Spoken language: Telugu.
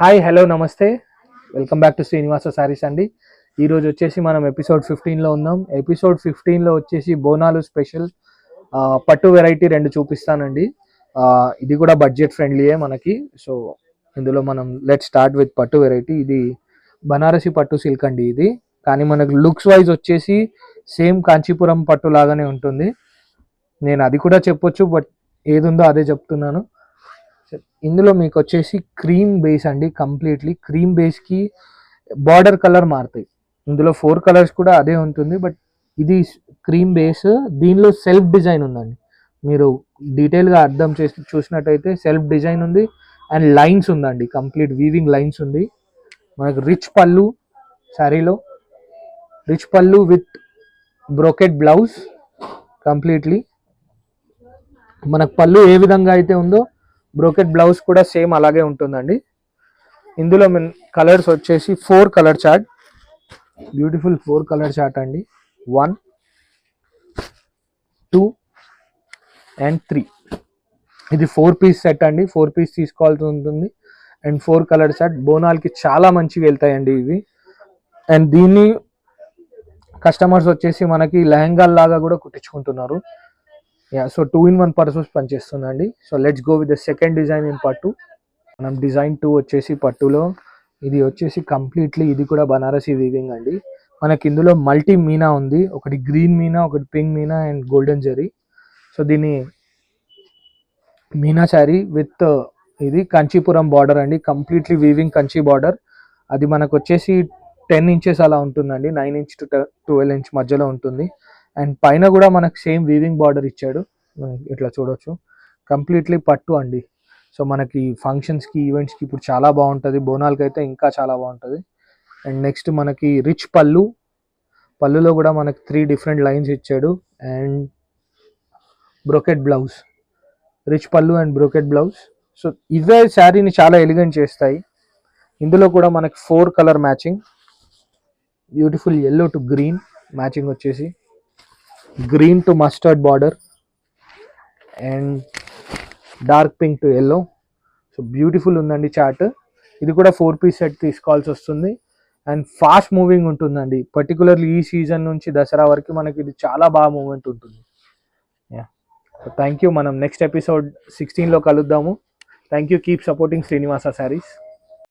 హాయ్ హలో నమస్తే welcome back to Srinivasa saris అండి. ఈరోజు వచ్చేసి మనం ఎపిసోడ్ 15లో ఉన్నాం. ఎపిసోడ్ 15లో వచ్చేసి బోనాలు స్పెషల్ పట్టు వెరైటీ రెండు చూపిస్తానండి. ఇది కూడా బడ్జెట్ ఫ్రెండ్లీయే మనకి. సో ఇందులో మనం లెట్ స్టార్ట్ విత్ పట్టు వెరైటీ. ఇది బనారసి పట్టు సిల్క్ అండి ఇది. కానీ మనకు లుక్స్ వైజ్ వచ్చేసి సేమ్ కాంచీపురం పట్టు లాగానే ఉంటుంది. నేను అది కూడా చెప్పొచ్చు, బట్ ఏది ఉందో అదే చెప్తున్నాను. ఇందులో మీకు వచ్చేసి క్రీమ్ బేస్ అండి. కంప్లీట్లీ క్రీమ్ బేస్కి బార్డర్ కలర్ మారుతాయి. ఇందులో 4 కలర్స్ కూడా అదే ఉంటుంది, బట్ ఇది క్రీమ్ బేస్. దీనిలో సెల్ఫ్ డిజైన్ ఉందండి. మీరు డీటెయిల్గా అర్థం చేసి చూసినట్టయితే సెల్ఫ్ డిజైన్ ఉంది అండ్ లైన్స్ ఉందండి. కంప్లీట్ వీవింగ్ లైన్స్ ఉంది. మనకు రిచ్ పళ్ళు శారీలో, రిచ్ పళ్ళు విత్ బ్రోకెట్ బ్లౌజ్. కంప్లీట్లీ మనకు పళ్ళు ఏ విధంగా అయితే ఉందో బ్రోకెట్ బ్లౌజ్ కూడా సేమ్ అలాగే ఉంటుందండి. ఇందులో కలర్స్ వచ్చేసి 4 colour chart, beautiful 4 colour chart అండి. 1, 2 అండ్ 3. ఇది 4 పీస్ సెట్ అండి. 4 పీస్ తీసుకోవాల్సి ఉంటుంది. అండ్ 4 కలర్ చార్ట్ బోనాలకి చాలా మంచిగా వెళ్తాయండి ఇవి. అండ్ దీన్ని కస్టమర్స్ వచ్చేసి మనకి లెహంగాల్ లాగా కూడా కుట్టించుకుంటున్నారు. సో 2-in-1 పర్పస్ పనిచేస్తుందండి. So let's go with the second design in పట్టు. మనం డిజైన్ 2 వచ్చేసి పట్టులో ఇది వచ్చేసి కంప్లీట్లీ ఇది కూడా బనారసి వీవింగ్ అండి. మనకి ఇందులో మల్టీ మీనా ఉంది. ఒకటి గ్రీన్ మీనా, ఒకటి pink Meena and golden zari. So దీన్ని మీనా శారీ విత్ ఇది కంచీపురం బార్డర్ అండి. Completely weaving Kanchi border. అది మనకు వచ్చేసి 10 ఇంచెస్ అలా ఉంటుందండి. 9 ఇంచ్ టు 12 ఇంచ్ మధ్యలో ఉంటుంది. అండ్ పైన కూడా మనకు సేమ్ వీవింగ్ బార్డర్ ఇచ్చాడు. ఇట్లా చూడొచ్చు. కంప్లీట్లీ పట్టు అండి. సో మనకి ఫంక్షన్స్కి, ఈవెంట్స్కి ఇప్పుడు చాలా బాగుంటుంది. బోనాలకి అయితే ఇంకా చాలా బాగుంటుంది. అండ్ నెక్స్ట్ మనకి రిచ్ పళ్ళు. పళ్ళులో కూడా మనకి 3 డిఫరెంట్ లైన్స్ ఇచ్చాడు. And brocade blouse, rich pallu and brocade blouse. So ఇవే శారీని చాలా ఎలిగెంట్ చేస్తాయి. ఇందులో కూడా మనకి 4 colour matching. Beautiful yellow to green matching వచ్చేసి green to mustard border and dark pink to yellow. So beautiful ఉందండి చార్ట్. ఇది కూడా 4 పీస్ సెట్ తీసుకోవాల్సి వస్తుంది. అండ్ ఫాస్ట్ మూవింగ్ ఉంటుందండి. పర్టికులర్లీ ఈ సీజన్ నుంచి దసరా వరకు మనకి ఇది చాలా బాగా మూవ్మెంట్ ఉంటుంది. Thank you. మనం నెక్స్ట్ ఎపిసోడ్ 16లో కలుద్దాము. Thank you. Keep supporting Srinivasa saris.